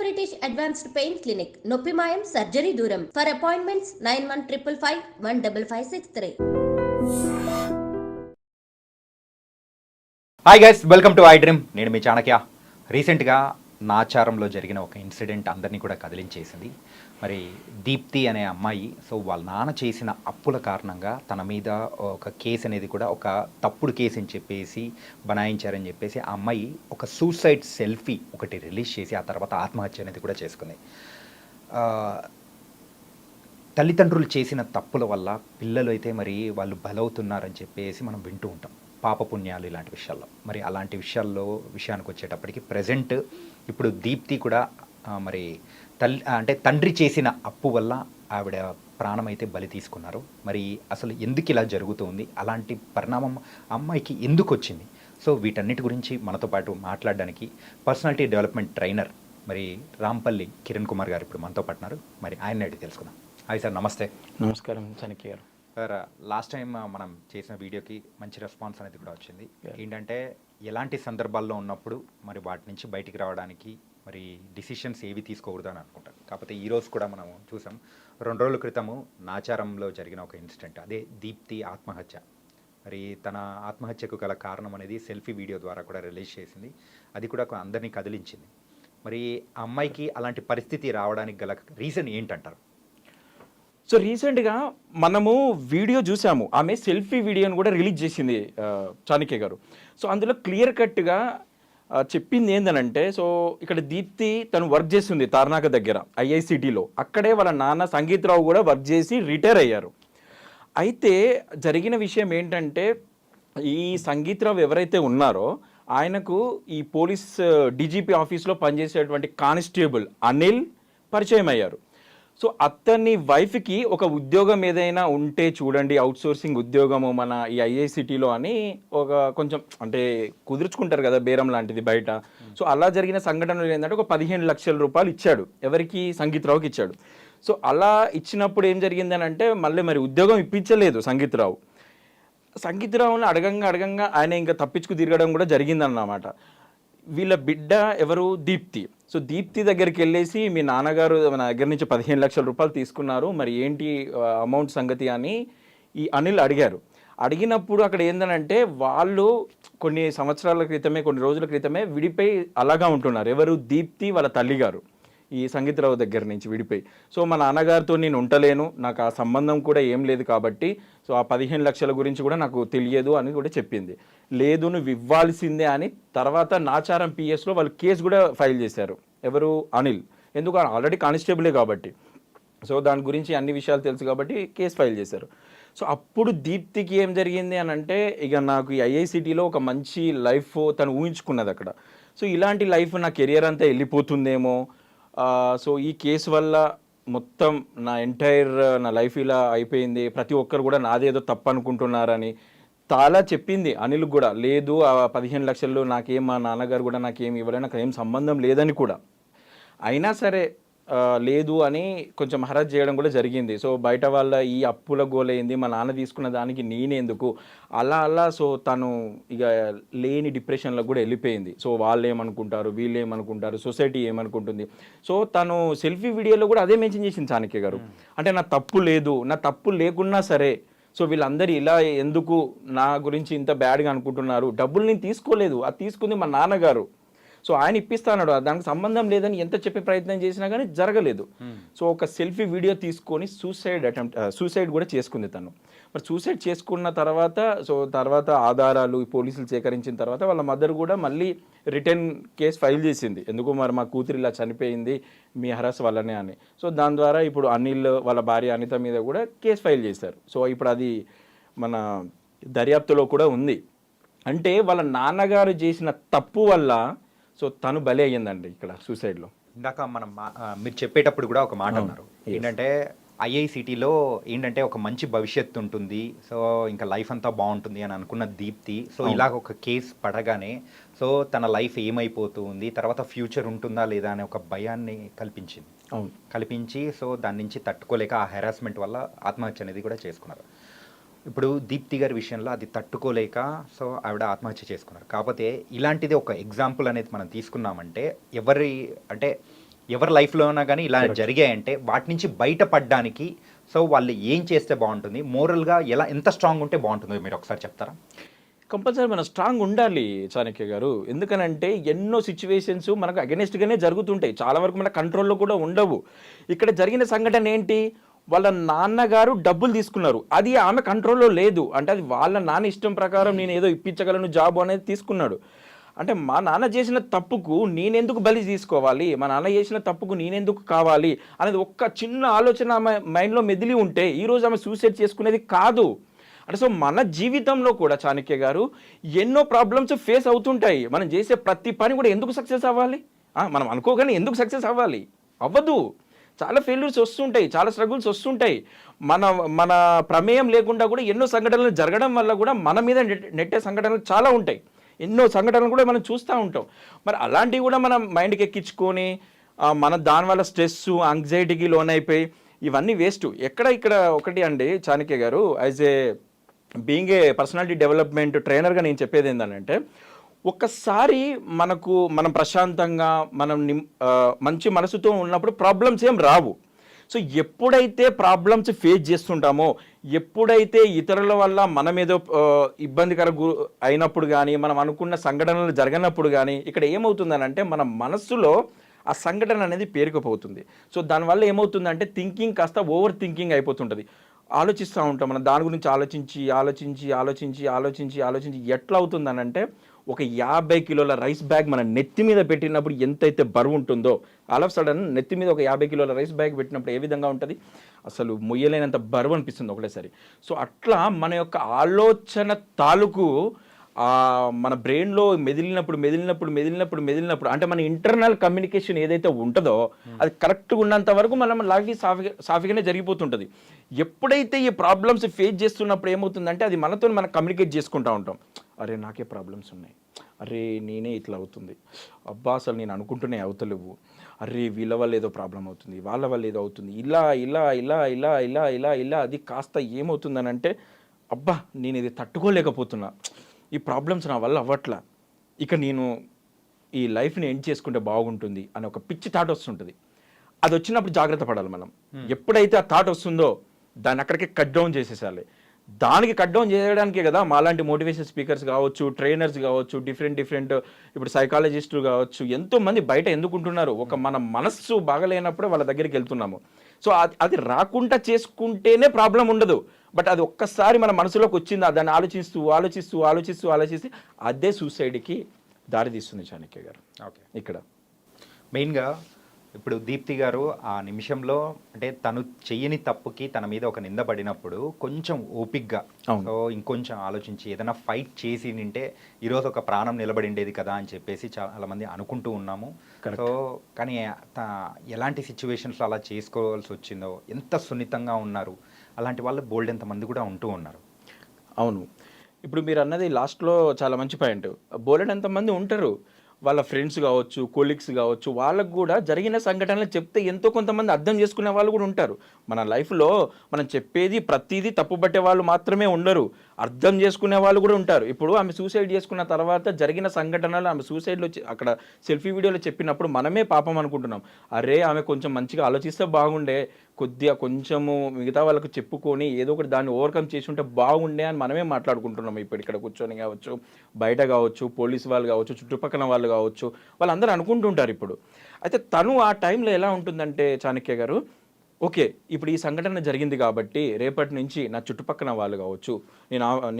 British advanced pain clinic నొప్పి మాయం surgery దూరం for appointments 9155515563. Hi guys, welcome to I dream. నేను మీ చాణక్య. రీసెంట్గా నాచారంలో జరిగిన ఒక ఇన్సిడెంట్ అందరినీ కూడా కదిలించేసింది. మరి దీప్తి అనే అమ్మాయి వాళ్ళ నాన్న చేసిన అప్పుల కారణంగా తన మీద ఒక కేసు అనేది కూడా ఒక తప్పుడు కేసు అని చెప్పేసి బనాయించారని చెప్పేసి ఆ అమ్మాయి ఒక సూసైడ్ సెల్ఫీ ఒకటి రిలీజ్ చేసి ఆ తర్వాత ఆత్మహత్య అనేది కూడా చేసుకుంది. తల్లిదండ్రులు చేసిన తప్పుల వల్ల పిల్లలు అయితే మరి వాళ్ళు బలవుతున్నారని చెప్పేసి మనం వింటూ ఉంటాం, పాపపుణ్యాలు ఇలాంటి విషయాల్లో. మరి అలాంటి విషయానికి వచ్చేటప్పటికి ప్రజెంట్ ఇప్పుడు దీప్తి కూడా మరి తండ్రి చేసిన అప్పు వల్ల ఆవిడ ప్రాణం అయితే బలి తీసుకున్నారు. మరి అసలు ఎందుకు ఇలా జరుగుతుంది, అలాంటి పరిణామం అమ్మాయికి ఎందుకు వచ్చింది? వీటన్నిటి గురించి మనతో పాటు మాట్లాడడానికి పర్సనాలిటీ డెవలప్మెంట్ ట్రైనర్ మరి రాంపల్లి కిరణ్ కుమార్ గారు ఇప్పుడు మనతో పాటున్నారు. మరి ఆయన అడిగి తెలుసుకుందాం. హాయ్ సార్, నమస్తే. నమస్కారం చాణక్య గారు. సార్, లాస్ట్ టైం మనం చేసిన వీడియోకి మంచి రెస్పాన్స్ అనేది కూడా వచ్చింది. ఏంటంటే ఎలాంటి సందర్భాల్లో ఉన్నప్పుడు మరి వాటి నుంచి బయటికి రావడానికి మరి డిసిషన్స్ ఏవి తీసుకోకూడదు అని అనుకుంటారు. కాకపోతే ఈరోజు కూడా మనం చూసాం, 2 రోజుల క్రితము నాచారంలో జరిగిన ఒక ఇన్సిడెంట్, అదే దీప్తి ఆత్మహత్య. మరి తన ఆత్మహత్యకు గల కారణం అనేది సెల్ఫీ వీడియో ద్వారా కూడా రిలీజ్ చేసింది. అది కూడా అందరినీ కదిలించింది. మరి ఆ అమ్మాయికి అలాంటి పరిస్థితి రావడానికి గల రీజన్ ఏంటంటారు? సో రీసెంట్గా మనము వీడియో చూసాము, ఆమె సెల్ఫీ వీడియోని కూడా రిలీజ్ చేసింది చాణక్య గారు. సో అందులో క్లియర్ కట్గా చెప్పింది ఏంటనంటే, ఇక్కడ దీప్తి తను వర్క్ చేస్తుంది తార్నాక దగ్గర ఐఐసిటీలో. అక్కడే వాళ్ళ నాన్న సంగీతరావు కూడా వర్క్ చేసి రిటైర్ అయ్యారు. అయితే జరిగిన విషయం ఏంటంటే, ఈ సంగీతరావు ఎవరైతే ఉన్నారో ఆయనకు ఈ పోలీస్ డీజీపీ ఆఫీస్లో పనిచేసేటువంటి కానిస్టేబుల్ అనిల్ పరిచయం అయ్యారు. సో అతని వైఫ్కి ఒక ఉద్యోగం ఏదైనా ఉంటే చూడండి, అవుట్సోర్సింగ్ ఉద్యోగము మన ఈ ఐఐసిటీలో అని ఒక కొంచెం అంటే కుదుర్చుకుంటారు కదా బేరం లాంటిది బయట. సో అలా జరిగిన సంఘటనలు ఏంటంటే ఒక 15 లక్షల రూపాయలు ఇచ్చాడు. ఎవరికి? సంగీతరావుకి ఇచ్చాడు. సో అలా ఇచ్చినప్పుడు ఏం జరిగిందని అంటే మరి ఉద్యోగం ఇప్పించలేదు సంగీతరావుని అడగంగా ఆయన ఇంకా తప్పించుకు తిరగడం కూడా జరిగిందన్నమాట. వీళ్ళ బిడ్డ ఎవరు? దీప్తి. సో దీప్తి దగ్గరికి వెళ్ళేసి, మీ నాన్నగారు మన దగ్గర నుంచి 15 లక్షల రూపాయలు తీసుకున్నారు, మరి ఏంటి అమౌంట్ సంగతి అని ఈ అనిల్ అడిగారు. అడిగినప్పుడు అక్కడ ఏంటంటే, వాళ్ళు కొన్ని రోజుల క్రితమే విడిపోయి అలాగా ఉంటున్నారు. ఎవరు? దీప్తి వాళ్ళ తల్లిగారు ఈ సంగీతరావు దగ్గర నుంచి విడిపోయి. సో మా నాన్నగారితో నేను ఉండలేను, నాకు ఆ సంబంధం కూడా ఏం లేదు కాబట్టి సో ఆ 15 లక్షల గురించి కూడా నాకు తెలియదు అని కూడా చెప్పింది. లేదు, నువ్వు ఇవ్వాల్సిందే అని తర్వాత నాచారం పిఎస్లో వాళ్ళు కేసు కూడా ఫైల్ చేశారు. ఎవరు? అనిల్. ఎందుకు? ఆల్రెడీ కానిస్టేబులే కాబట్టి. సో దాని గురించి అన్ని విషయాలు తెలుసు కాబట్టి కేసు ఫైల్ చేశారు. సో అప్పుడు దీప్తికి ఏం జరిగింది అని అంటే, ఇక నాకు ఈ ఐఐసిటీలో ఒక మంచి లైఫ్ తను ఊహించుకున్నది అక్కడ. సో ఇలాంటి లైఫ్ నా కెరియర్ అంతా వెళ్ళిపోతుందేమో, సో ఈ కేసు వల్ల మొత్తం నా లైఫ్ ఇలా అయిపోయింది, ప్రతి ఒక్కరు కూడా నాదేదో తప్పు అనుకుంటున్నారని చాలా చెప్పింది అనిల్ కూడా. లేదు, ఆ 15 లక్షలు నాకేం, మా నాన్నగారు కూడా నాకేం ఇవ్వలేదు, నాకు ఏం సంబంధం లేదని కూడా. అయినా సరే లేదు అని కొంచెం హరాజ్ చేయడం కూడా జరిగింది. సో బయట వాళ్ళ ఈ అప్పుల గోలైంది, మా నాన్న తీసుకున్న దానికి నేనెందుకు అలా సో తను ఇక లేని డిప్రెషన్లో కూడా వెళ్ళిపోయింది. సో వాళ్ళు ఏమనుకుంటారు, వీళ్ళు ఏమనుకుంటారు, సొసైటీ ఏమనుకుంటుంది. సో తను సెల్ఫీ వీడియోలో కూడా అదే మెన్షన్ చేసింది చాణక్య గారు. అంటే నా తప్పు లేదు, నా తప్పు లేకున్నా సరే సో వీళ్ళందరూ ఇలా ఎందుకు నా గురించి ఇంత బ్యాడ్గా అనుకుంటున్నారు, డబ్బులు నేను తీసుకోలేదు, అది తీసుకుంది మా నాన్నగారు, సో ఆయన ఇప్పిస్తా అన్నాడు, దానికి సంబంధం లేదని ఎంత చెప్పే ప్రయత్నం చేసినా కానీ జరగలేదు. సో ఒక సెల్ఫీ వీడియో తీసుకొని సూసైడ్ కూడా చేసుకుంది తను. మరి సూసైడ్ చేసుకున్న తర్వాత తర్వాత ఆధారాలు పోలీసులు సేకరించిన తర్వాత వాళ్ళ మదర్ కూడా మళ్ళీ రిటర్న్ కేసు ఫైల్ చేసింది. ఎందుకు? మరి మా కూతురు ఇలా చనిపోయింది మీ హరాస్ వల్లనే అని. సో దాని ద్వారా ఇప్పుడు అనిల్ వాళ్ళ భార్య అనిత మీద కూడా కేసు ఫైల్ చేశారు. సో ఇప్పుడు అది మన దర్యాప్తులో కూడా ఉంది. అంటే వాళ్ళ నాన్నగారు చేసిన తప్పు వల్ల సో తను బలి అయ్యిందండి ఇక్కడ సూసైడ్లో. ఇందాక మనం మీరు చెప్పేటప్పుడు కూడా ఒక మాట అన్నారు, ఏంటంటే ఐఐసిటీలో ఏంటంటే ఒక మంచి భవిష్యత్తు ఉంటుంది, సో ఇంకా లైఫ్ అంతా బాగుంటుంది అని అనుకున్న దీప్తి సో ఇలాగ ఒక కేసు పడగానే సో తన లైఫ్ ఏమైపోతుంది, తర్వాత ఫ్యూచర్ ఉంటుందా లేదా అనే ఒక భయాన్ని కల్పించి సో దాని నుంచి తట్టుకోలేక ఆ హెరాస్మెంట్ వల్ల ఆత్మహత్య అనేది కూడా చేసుకున్నారు. ఇప్పుడు దీప్తి గారి విషయంలో అది తట్టుకోలేక సో ఆవిడ ఆత్మహత్య చేసుకున్నారు. కాకపోతే ఇలాంటిది ఒక ఎగ్జాంపుల్ అనేది మనం తీసుకున్నామంటే ఎవరి అంటే ఎవరి లైఫ్లోనా కానీ ఇలా జరిగాయంటే వాటి నుంచి బయటపడడానికి సో వాళ్ళు ఏం చేస్తే బాగుంటుంది, మోరల్గా ఎంత స్ట్రాంగ్ ఉంటే బాగుంటుందో మీరు ఒకసారి చెప్తారా? కంపల్సరీ మనం స్ట్రాంగ్ ఉండాలి చాణక్య గారు. ఎందుకనంటే ఎన్నో సిచ్యువేషన్స్ మనకు అగెనిస్ట్గానే జరుగుతుంటాయి, చాలా వరకు మన కంట్రోల్లో కూడా ఉండవు. ఇక్కడ జరిగిన సంఘటన ఏంటి, వాళ్ళ నాన్నగారు డబ్బులు తీసుకున్నారు, అది ఆమె కంట్రోల్లో లేదు. అంటే అది వాళ్ళ నాన్న ఇష్టం ప్రకారం నేను ఏదో ఇప్పించగలను జాబ్ అనేది తీసుకున్నాడు. అంటే మా నాన్న చేసిన తప్పుకు నేనెందుకు బలి తీసుకోవాలి, మా నాన్న చేసిన తప్పుకు నేనెందుకు కావాలి అనేది ఒక్క చిన్న ఆలోచన ఆమె మైండ్లో మెదిలి ఉంటే ఈరోజు ఆమె సూసైడ్ చేసుకునేది కాదు. అంటే సో మన జీవితంలో కూడా చాణక్య గారు ఎన్నో ప్రాబ్లమ్స్ ఫేస్ అవుతుంటాయి. మనం చేసే ప్రతి పని కూడా ఎందుకు సక్సెస్ అవ్వాలి, మనం అనుకోగానే ఎందుకు సక్సెస్ అవ్వాలి, అవ్వదు. చాలా ఫెయిల్యూర్స్ వస్తుంటాయి, చాలా స్ట్రగుల్స్ వస్తుంటాయి. మన ప్రమేయం లేకుండా కూడా ఎన్నో సంఘటనలు జరగడం వల్ల కూడా మన మీద నెట్టే సంఘటనలు చాలా ఉంటాయి. ఎన్నో సంఘటనలు కూడా మనం చూస్తూ ఉంటాం. మరి అలాంటివి కూడా మనం మైండ్కి ఎక్కించుకొని మన దానివల్ల స్ట్రెస్ యాంగ్జైటీకి లోనైపోయి ఇవన్నీ వేస్ట్. ఇక్కడ ఒకటి అండి చాణక్య గారు, as a being a personality development ట్రైనర్గా నేను చెప్పేది ఏంటంటే, ఒక్కసారి మనం ప్రశాంతంగా మంచి మనసుతో ఉన్నప్పుడు ప్రాబ్లమ్స్ ఏం రావు. సో ఎప్పుడైతే ప్రాబ్లమ్స్ ఫేస్ చేస్తుంటామో, ఎప్పుడైతే ఇతరుల వల్ల మనం ఏదో ఇబ్బందికర అయినప్పుడు కానీ, మనం అనుకున్న సంఘటనలు జరగనప్పుడు కానీ ఇక్కడ ఏమవుతుందనంటే మన మనస్సులో ఆ సంఘటన అనేది పేరుకుపోతుంది. సో దానివల్ల ఏమవుతుందంటే థింకింగ్ కాస్త ఓవర్ థింకింగ్ అయిపోతుంటుంది. ఆలోచిస్తూ ఉంటాం మనం దాని గురించి ఆలోచించి ఎట్లా అవుతుందనంటే ఒక 50 కిలోల రైస్ బ్యాగ్ మన నెత్తి మీద పెట్టినప్పుడు ఎంతైతే బరువు ఉంటుందో, ఆల్ ఆఫ్ సడన్ నెత్తి మీద ఒక 50 కిలోల రైస్ బ్యాగ్ పెట్టినప్పుడు ఏ విధంగా ఉంటుంది, అసలు మొయ్యలేనంత బరువు అనిపిస్తుంది ఒకటేసారి. సో అట్లా మన యొక్క ఆలోచన తాలూకు మన బ్రెయిన్లో మెదిలినప్పుడు అంటే మన ఇంటర్నల్ కమ్యూనికేషన్ ఏదైతే ఉంటుందో అది కరెక్ట్గా ఉన్నంత వరకు మనం లాగి సాఫీగానే జరిగిపోతుంటుంది. ఎప్పుడైతే ఈ ప్రాబ్లమ్స్ ఫేస్ చేస్తున్నప్పుడు ఏమవుతుందంటే అది మనతో మనం కమ్యూనికేట్ చేసుకుంటూ ఉంటాం. అరే నాకే ప్రాబ్లమ్స్ ఉన్నాయి, అరే నేనే ఇట్లా అవుతుంది, అబ్బా అసలు నేను అనుకుంటూనే అవుతలేవు, అరే వీళ్ళ వల్ల ఏదో ప్రాబ్లం అవుతుంది, వాళ్ళ వల్ల ఏదో అవుతుంది, ఇలా అది కాస్త ఏమవుతుందని అంటే అబ్బా నేను ఇది తట్టుకోలేకపోతున్నా, ఈ ప్రాబ్లమ్స్ నా వల్ల అవ్వట్లా, ఇక నేను ఈ లైఫ్ని ఎండ్ చేసుకుంటే బాగుంటుంది అని ఒక పిచ్చి థాట్ వస్తుంటుంది. అది వచ్చినప్పుడు జాగ్రత్త పడాలి మనం. ఎప్పుడైతే ఆ థాట్ వస్తుందో దాన్ని అక్కడికి కట్ డౌన్ చేసేసాలి. దానికి కట్ డౌన్ చేయడానికే కదా మాలాంటి మోటివేషన్ స్పీకర్స్ కావచ్చు, ట్రైనర్స్ కావచ్చు, డిఫరెంట్ ఇప్పుడు సైకాలజిస్టులు కావచ్చు, ఎంతోమంది బయట ఎందుకుంటున్నారు, ఒక మన మనస్సు బాగలేనప్పుడే వాళ్ళ దగ్గరికి వెళ్తున్నాము. సో అది రాకుండా చేసుకుంటేనే ప్రాబ్లం ఉండదు. బట్ అది ఒక్కసారి మన మనసులోకి వచ్చిందా దాన్ని ఆలోచిస్తూ అదే సూసైడ్కి దారి తీస్తుంది చాణక్య గారు. ఓకే, ఇక్కడ మెయిన్గా ఇప్పుడు దీప్తి గారు ఆ నిమిషంలో అంటే తను చెయ్యని తప్పుకి తన మీద ఒక నింద పడినప్పుడు కొంచెం ఓపిక్గా సో ఇంకొంచెం ఆలోచించి ఏదైనా ఫైట్ చేసి నింటే ఈరోజు ఒక ప్రాణం నిలబడిండేది కదా అని చెప్పేసి చాలామంది అనుకుంటూ ఉన్నాము. సో కానీ ఎలాంటి సిచ్యువేషన్స్లో అలా చేసుకోవాల్సి వచ్చిందో, ఎంత సున్నితంగా ఉన్నారు, అలాంటి వాళ్ళు బోల్డ్ ఎంతమంది కూడా ఉంటూ ఉన్నారు. అవును, ఇప్పుడు మీరు అన్నది లాస్ట్లో చాలా మంచి పాయింట్. బోల్డ్ ఎంతమంది ఉంటారు, వాళ్ళ ఫ్రెండ్స్ కావచ్చు, కొలీగ్స్ కావచ్చు, వాళ్ళకు కూడా జరిగిన సంఘటనలు చెప్తే ఎంతో కొంతమంది అర్థం చేసుకునే వాళ్ళు కూడా ఉంటారు. మన లైఫ్లో మనం చెప్పేది ప్రతిదీ తప్పుపట్టే వాళ్ళు మాత్రమే ఉండరు, అర్థం చేసుకునే వాళ్ళు కూడా ఉంటారు. ఇప్పుడు ఆమె సూసైడ్ చేసుకున్న తర్వాత జరిగిన సంఘటనలు ఆమె సూసైడ్లో అక్కడ సెల్ఫీ వీడియోలో చెప్పినప్పుడు మనమే పాపం అనుకుంటున్నాం, అరే ఆమె కొంచెం మంచిగా ఆలోచిస్తే బాగుండే, కొంచెము మిగతా వాళ్ళకు చెప్పుకొని ఏదో ఒకటి దాన్ని ఓవర్కమ్ చేసి ఉంటే బాగుండే అని మనమే మాట్లాడుకుంటున్నాం. ఇప్పుడు ఇక్కడ కూర్చొని కావచ్చు, బయట కావచ్చు, పోలీసు వాళ్ళు కావచ్చు, చుట్టుపక్కల వాళ్ళు కావచ్చు, వాళ్ళందరూ అనుకుంటుంటారు. ఇప్పుడు అయితే తను ఆ టైంలో ఎలా ఉంటుందంటే చాణక్య గారు, ఓకే ఇప్పుడు ఈ సంఘటన జరిగింది కాబట్టి రేపటి నుంచి నా చుట్టుపక్కల వాళ్ళు కావచ్చు,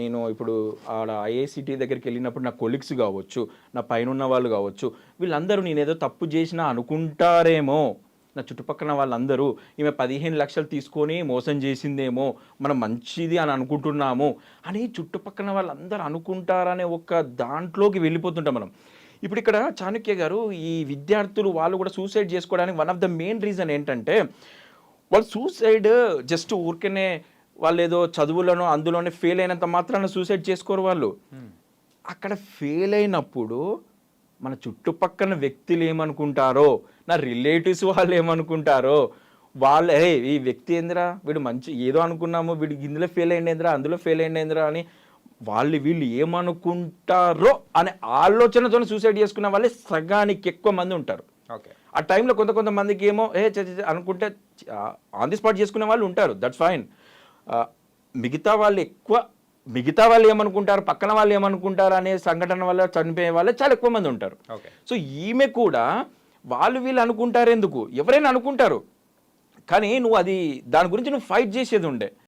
నేను ఇప్పుడు ఆడ ఐఐసిటీ దగ్గరికి వెళ్ళినప్పుడు నా కొలీగ్స్ కావచ్చు, నా పైన ఉన్న వాళ్ళు కావచ్చు, వీళ్ళందరూ నేనేదో తప్పు చేసినా అనుకుంటారేమో, నా చుట్టుపక్కల వాళ్ళందరూ ఈమె 15 లక్షలు తీసుకొని మోసం చేసిందేమో, మనం మంచిది అని అనుకుంటున్నాము అని చుట్టుపక్కల వాళ్ళందరూ అనుకుంటారనే ఒక దాంట్లోకి వెళ్ళిపోతుంటాం మనం. ఇప్పుడు ఇక్కడ చాణక్య గారు ఈ విద్యార్థులు వాళ్ళు కూడా సూసైడ్ చేసుకోవడానికి one of the main reason ఏంటంటే, వాళ్ళు సూసైడ్ జస్ట్ ఊరికనే వాళ్ళు ఏదో చదువులను అందులోనే ఫెయిల్ అయినంత మాత్రాన సూసైడ్ చేసుకోరు. వాళ్ళు అక్కడ ఫెయిల్ అయినప్పుడు మన చుట్టుపక్కల వ్యక్తులు ఏమనుకుంటారో, నా రిలేటివ్స్ వాళ్ళు ఏమనుకుంటారో, వాళ్ళు ఈ వ్యక్తి ఏందిరా వీడు మంచి ఏదో అనుకున్నాము, వీడు ఇందులో ఫెయిల్ అయ్యిందేంద్రా, అందులో ఫెయిల్ అయ్యిందేంద్రా అని వీళ్ళు ఏమనుకుంటారో అనే ఆలోచనతో సూసైడ్ చేసుకున్న వాళ్ళే సగానికి ఎక్కువ మంది ఉంటారు. ఓకే, ఆ టైంలో కొంతమందికి ఏమో అనుకుంటే ఆన్ ది స్పాట్ చేసుకునే వాళ్ళు ఉంటారు, దట్స్ ఫైన్. మిగతా వాళ్ళు ఏమనుకుంటారు, పక్కన వాళ్ళు ఏమనుకుంటారు అనే సంఘటన వల్ల చనిపోయే వాళ్ళే చాలా ఎక్కువ మంది ఉంటారు. సో ఈమె కూడా వీళ్ళు అనుకుంటారు ఎందుకు, ఎవరైనా అనుకుంటారు, కానీ నువ్వు దాని గురించి నువ్వు ఫైట్ చేసేది ఉండే.